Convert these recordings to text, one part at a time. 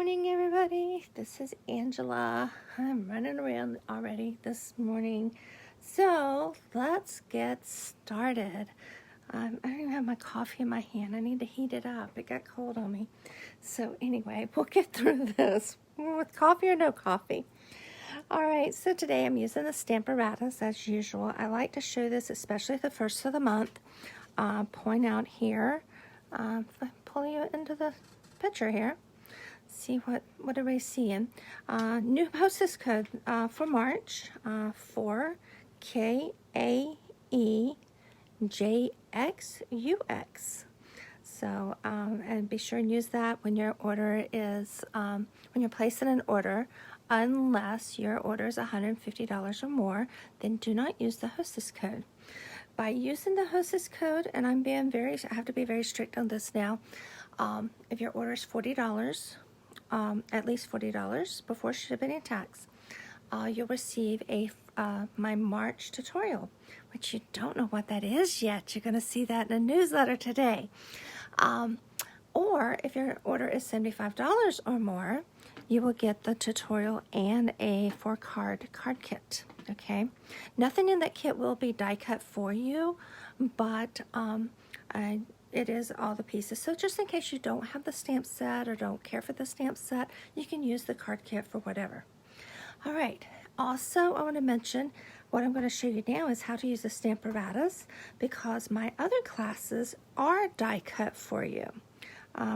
morning, everybody. This is Angela. I'm running around already this morning. So let's get started. I don't even have my coffee in my hand. I need to heat it up. It got cold on me. So anyway, we'll get through this with coffee or no coffee. All right, so today I'm using the Stamparatus as usual. I like to show this, especially the first of the month. Point out here, if I pull you into the picture here, see what everybody's seeing. New hostess code for March for KAEJXUX. So, and be sure and use that when your order is, when you're placing an order, unless your order is $150 or more, then do not use the hostess code. By using the hostess code, and I have to be very strict on this now, if your order is $40, at least $40 before shipping and tax, you'll receive my March tutorial, which you don't know what that is yet. You're going to see that in a newsletter today. Or if your order is $75 or more, you will get the tutorial and a 4-card card kit. Okay, nothing in that kit will be die cut for you, but it is all the pieces. So just in case you don't have the stamp set or don't care for the stamp set, you can use the card kit for whatever. All right. Also, I want to mention what I'm going to show you now is how to use the Stamparatus, because my other classes are die cut for you.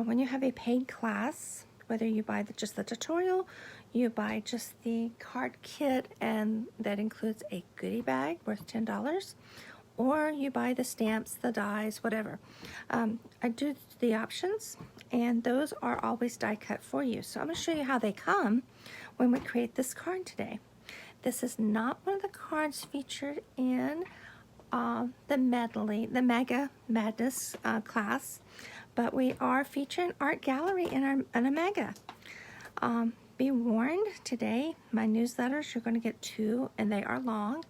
When you have a paid class, whether you buy just the tutorial, you buy just the card kit, and that includes a goodie bag worth $10, or you buy the stamps, the dies, whatever. I do the options, and those are always die cut for you. So I'm going to show you how they come when we create this card today. This is not one of the cards featured in the Mega Madness class, but we are featuring Art Gallery in a Mega. Be warned, today my newsletters, you're going to get 2, and they are long,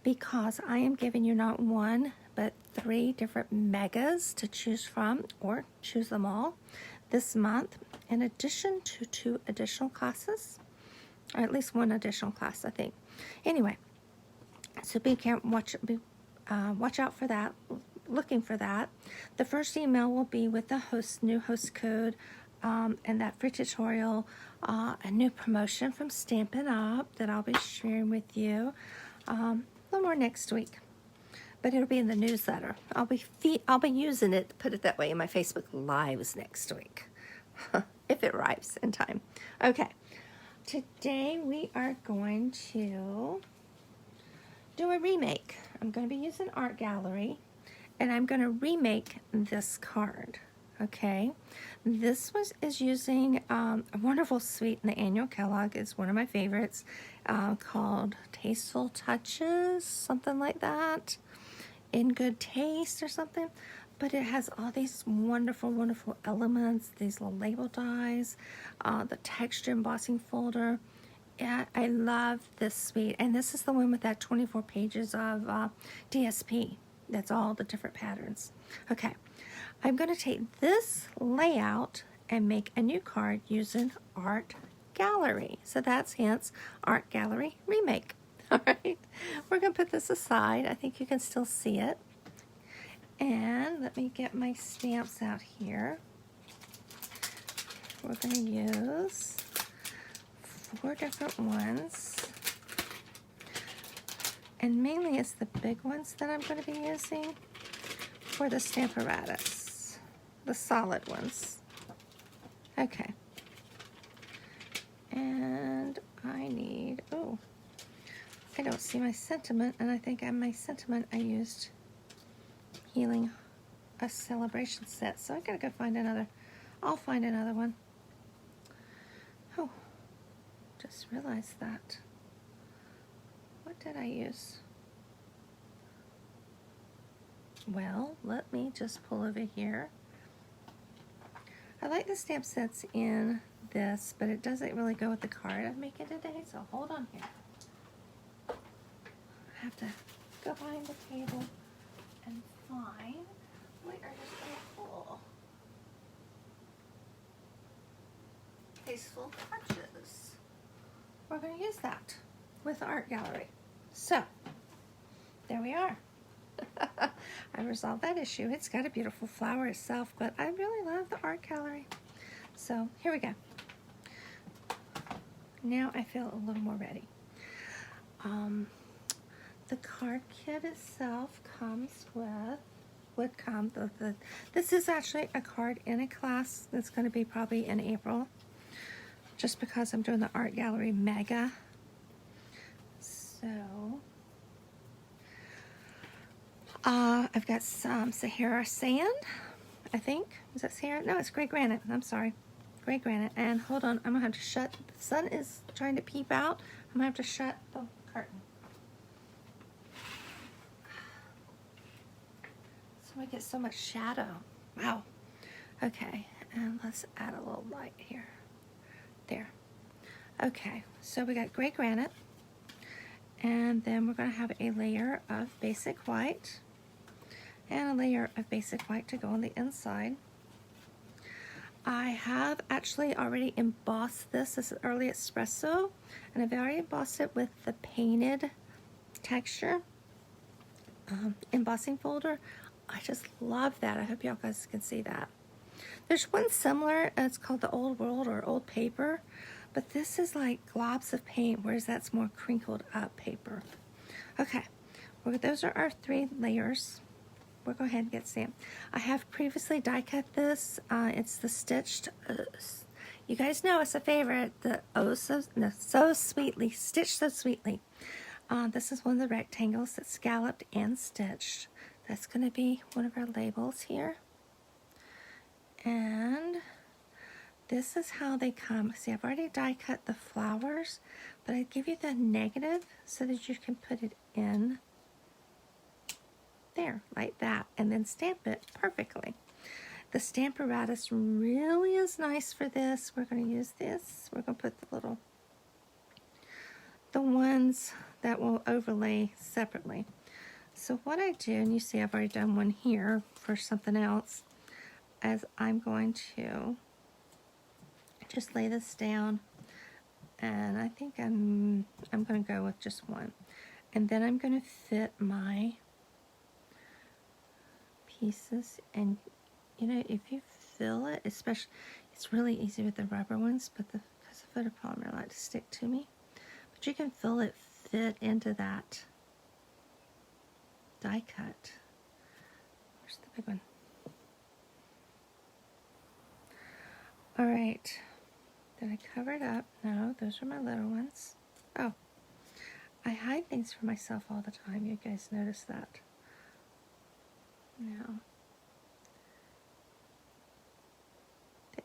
because I am giving you not 1 but 3 different megas to choose from, or choose them all this month, in addition to 2 additional classes, or at least 1 additional class, I think. Anyway, so be careful, watch out for that, looking for that. The first email will be with the new host code, and that free tutorial, a new promotion from Stampin' Up! That I'll be sharing with you a little more next week. But it'll be in the newsletter. I'll be using it, put it that way, in my Facebook Lives next week, if it arrives in time. Okay, today we are going to do a remake. I'm going to be using Art Gallery, and I'm going to remake this card. Okay, this is using a wonderful suite in the annual catalog. It's one of my favorites, called Tasteful Touches, something like that, In Good Taste or something. But it has all these wonderful, wonderful elements, these little label dies, the texture embossing folder. Yeah, I love this suite, and this is the one with that 24 pages of DSP. That's all the different patterns. Okay. I'm going to take this layout and make a new card using Art Gallery. So that's hence Art Gallery Remake. All right, we're going to put this aside. I think you can still see it. And let me get my stamps out here. We're going to use 4 different ones. And mainly it's the big ones that I'm going to be using for the Stamparatus. The solid ones. Okay. And I need, I don't see my sentiment, and I think on my sentiment I used Healing a Celebration set. So I gotta go find another. I'll find another one. Oh, just realized that. What did I use? Well, let me just pull over here. I like the stamp sets in this, but it doesn't really go with the card I'm making today, so hold on here. I have to go behind the table and find where is the pull. Tasteful Touches. We're going to use that with the art gallery. So, there we are. I resolved that issue. It's got a beautiful flower itself, but I really love the art gallery. So, here we go. Now I feel a little more ready. The card kit itself comes with, this is actually a card in a class that's going to be probably in April, just because I'm doing the art gallery mega. So, I've got some Sahara sand, I think. Is that Sahara? No, it's gray granite. I'm sorry. Gray granite. And hold on, I'm going to have to shut, the sun is trying to peep out. I'm going to have to shut the curtain. So we get so much shadow. Wow. Okay, and let's add a little light here. There. Okay, so we got gray granite. And then we're going to have a layer of basic white. And a layer of basic white to go on the inside. I have actually already embossed this. This is Early Espresso. And I've already embossed it with the painted texture embossing folder. I just love that. I hope y'all guys can see that. There's one similar, it's called the Old World or Old Paper, but this is like globs of paint, whereas that's more crinkled up paper. Okay, well, those are our 3 layers. We'll go ahead and get stamped. I have previously die cut this. It's the stitched, you guys know it's a favorite, the So Sweetly, Stitched So Sweetly. This is one of the rectangles that's scalloped and stitched. That's going to be one of our labels here. And this is how they come. See, I've already die cut the flowers, but I give you the negative so that you can put it in there, like that, and then stamp it perfectly. The Stamparatus really is nice for this. We're going to use this. We're going to put the ones that will overlay separately. So what I do, and you see I've already done one here for something else, as I'm going to just lay this down, and I think I'm going to go with just one, and then I'm going to fit my pieces. And you know, if you fill it, especially, it's really easy with the rubber ones, but because the photopolymer like to stick to me, but you can fill it, fit into that die cut. Where's the big one? All right, did I cover it up? No, those are my little ones. Oh, I hide things from myself all the time. You guys notice that? Now, there.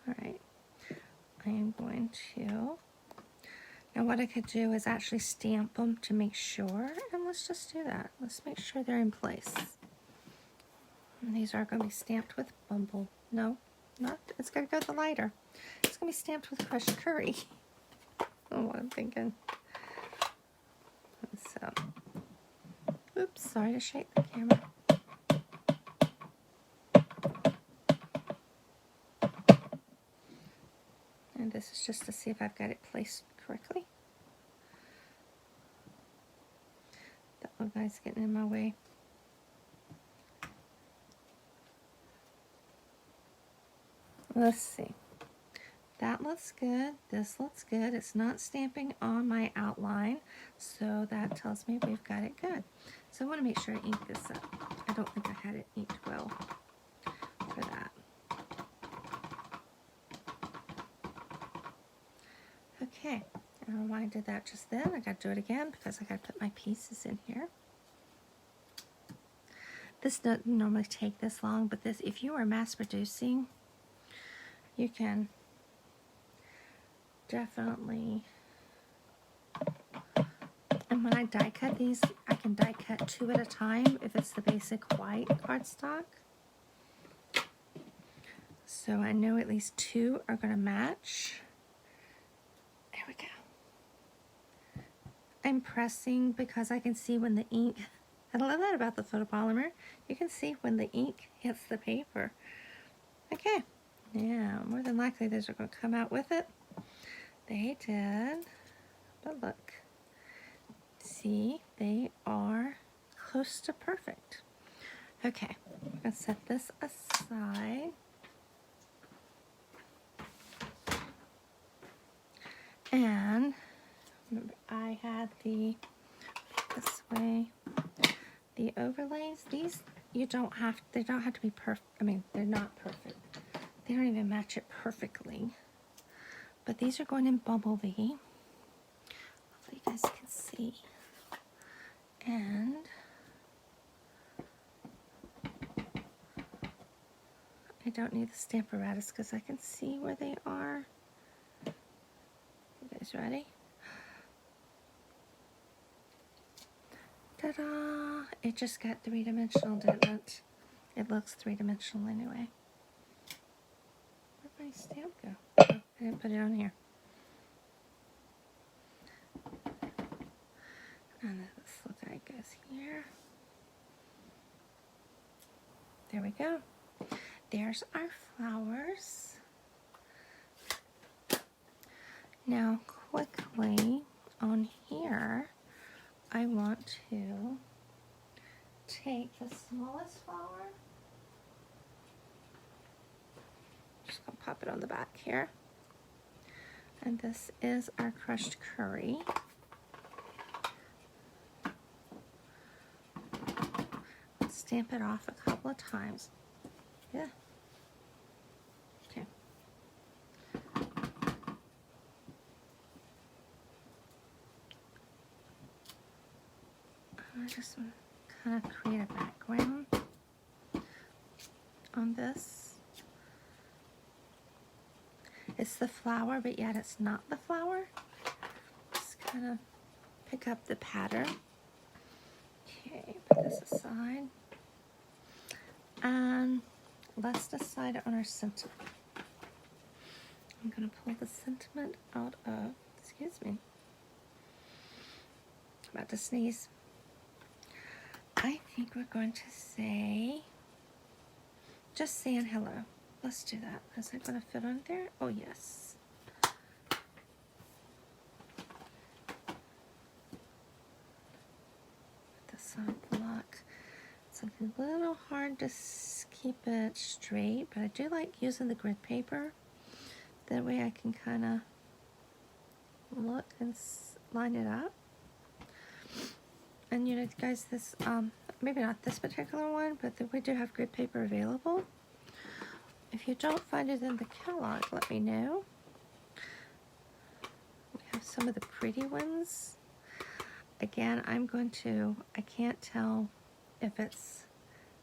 All right, I am going to, now what I could do is actually stamp them to make sure, and let's just do that. Let's make sure they're in place. And these are going to be stamped with Bumble. No, not, it's going to go with the lighter. It's going to be stamped with crushed curry. Oh, what I'm thinking. So, oops, sorry to shake the camera. And this is just to see if I've got it placed correctly. That little guy's getting in my way. Let's see. That looks good. This looks good. It's not stamping on my outline, so that tells me we've got it good. So I want to make sure I ink this up. I don't think I had it inked well for that. Okay, I don't know why I did that just then. I got to do it again because I got to put my pieces in here. This doesn't normally take this long, but this, if you are mass producing, you can definitely, and when I die cut these, I can die cut 2 at a time if it's the basic white cardstock. So I know at least 2 are going to match. There we go. I'm pressing because I can see when the ink, I love that about the photopolymer, you can see when the ink hits the paper. Okay, Now, more than likely those are going to come out with it. They did. But look. See, they are close to perfect. Okay, I'm going to set this aside. And remember, I had this way, the overlays. These they don't have to be perfect. I mean, they're not perfect. They don't even match it perfectly. But these are going in Bumblebee. Hopefully you guys can see. And I don't need the stamp apparatus because I can see where they are. You guys ready? Ta-da! It just got three-dimensional, didn't it? It looks three-dimensional anyway. Where'd my stamp go? Oh, I didn't put it on here. And this look like goes here. There we go. There's our flowers. Now quickly on here, I want to take the smallest flower. Just gonna pop it on the back here. And this is our crushed curry. Let's stamp it off a couple of times. Yeah. Okay. I just want to kind of create a background on this. It's the flower, but yet it's not the flower. Just kind of pick up the pattern. Okay, put this aside. And let's decide on our sentiment. I'm going to pull the sentiment out of, excuse me, I'm about to sneeze. I think we're going to say, just saying hello. Let's do that. Is that going to fit on there? Oh, yes. Put this on block. It's a little hard to keep it straight, but I do like using the grid paper. That way I can kind of look and line it up. And you know, guys, this, maybe not this particular one, but we do have grid paper available. If you don't find it in the catalog, let me know. We have some of the pretty ones. Again, I can't tell if it's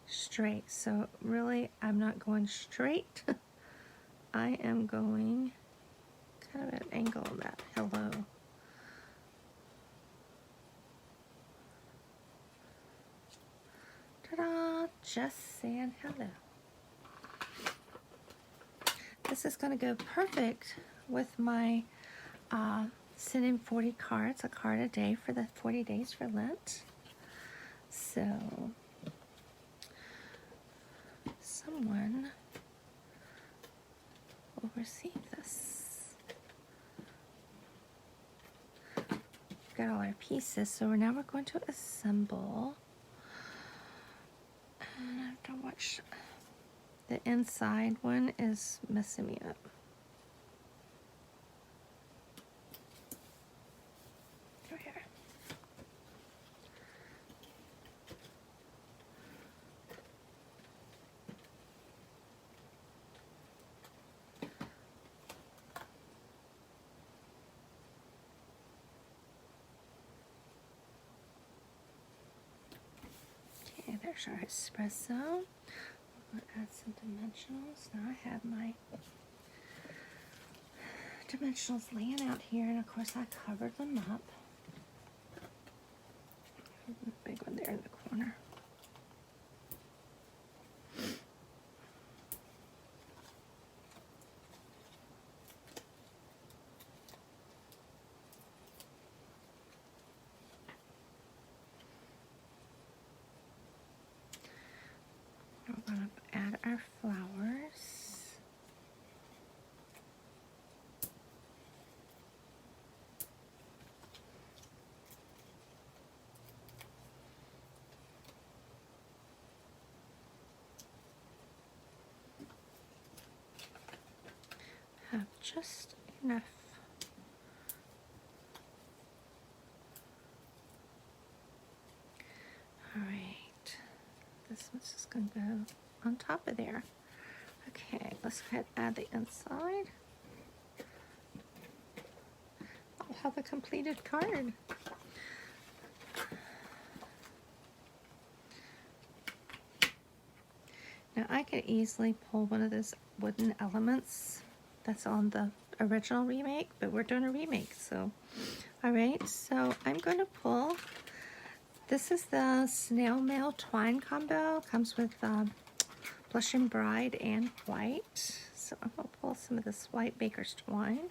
straight. So really, I'm not going straight. I am going kind of at an angle on that. Hello. Ta-da! Just saying hello. This is going to go perfect with my sending 40 cards, a card a day for the 40 days for Lent. So, someone will receive this. We've got all our pieces, so now we're going to assemble. And I have to watch. The inside one is messing me up. Over here. Okay, there's our espresso. I'll add some dimensionals. Now I have my dimensionals laying out here, and of course I covered them up. Big one there in the corner. We're going to add our flowers. just enough. All right, this one's just gonna go on top of there. Okay, let's go ahead and add the inside. I'll have a completed card. Now I could easily pull one of those wooden elements that's on the original remake, but we're doing a remake, so. All right, so I'm gonna pull, this is the snail mail twine combo, comes with blushing bride and white. So I'm gonna pull some of this white baker's twine.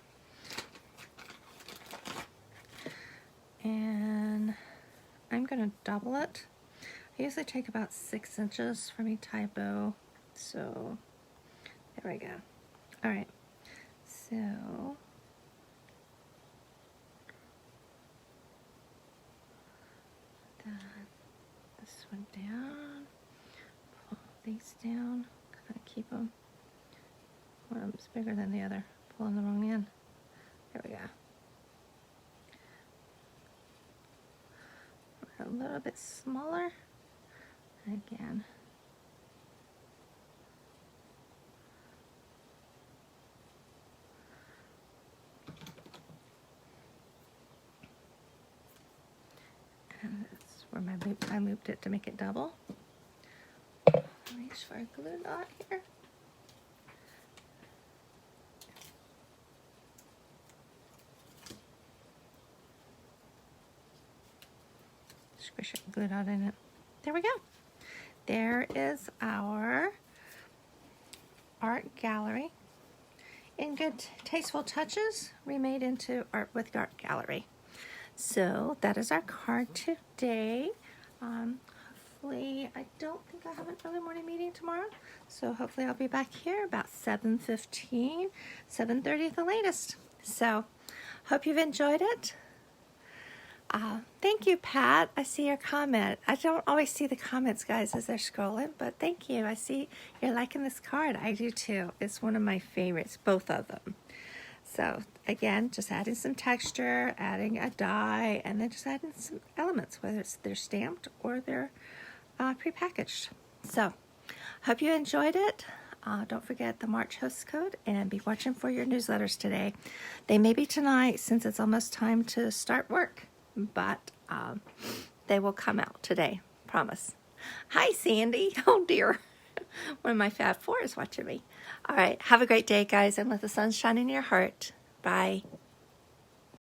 And I'm gonna double it. I usually take about 6 inches for me tie bow. So there we go. All right, so this one down, pull these down, kind of keep them, one of them's bigger than the other, pulling the wrong end. There we go. A little bit smaller, again. And that's where my loop, I looped it to make it double. Make sure I glue knot here. Squish it, glue knot in it. There we go. There is our art gallery. In good tasteful touches, remade into art with art gallery. So that is our card today. Hopefully, I don't think I have an early morning meeting tomorrow. So hopefully I'll be back here about 7:15, 7:30 at the latest. So hope you've enjoyed it. Thank you, Pat. I see your comment. I don't always see the comments, guys, as they're scrolling, but thank you. I see you're liking this card. I do too. It's one of my favorites, both of them. So again, just adding some texture, adding a die, and then just adding some elements, whether they're stamped or they're prepackaged. So hope you enjoyed it. Don't forget the March host code and be watching for your newsletters today. They may be tonight since it's almost time to start work, but they will come out today, promise. Hi, Sandy. Oh, dear. One of my Fab Four is watching me. All right. Have a great day, guys, and let the sun shine in your heart. Bye.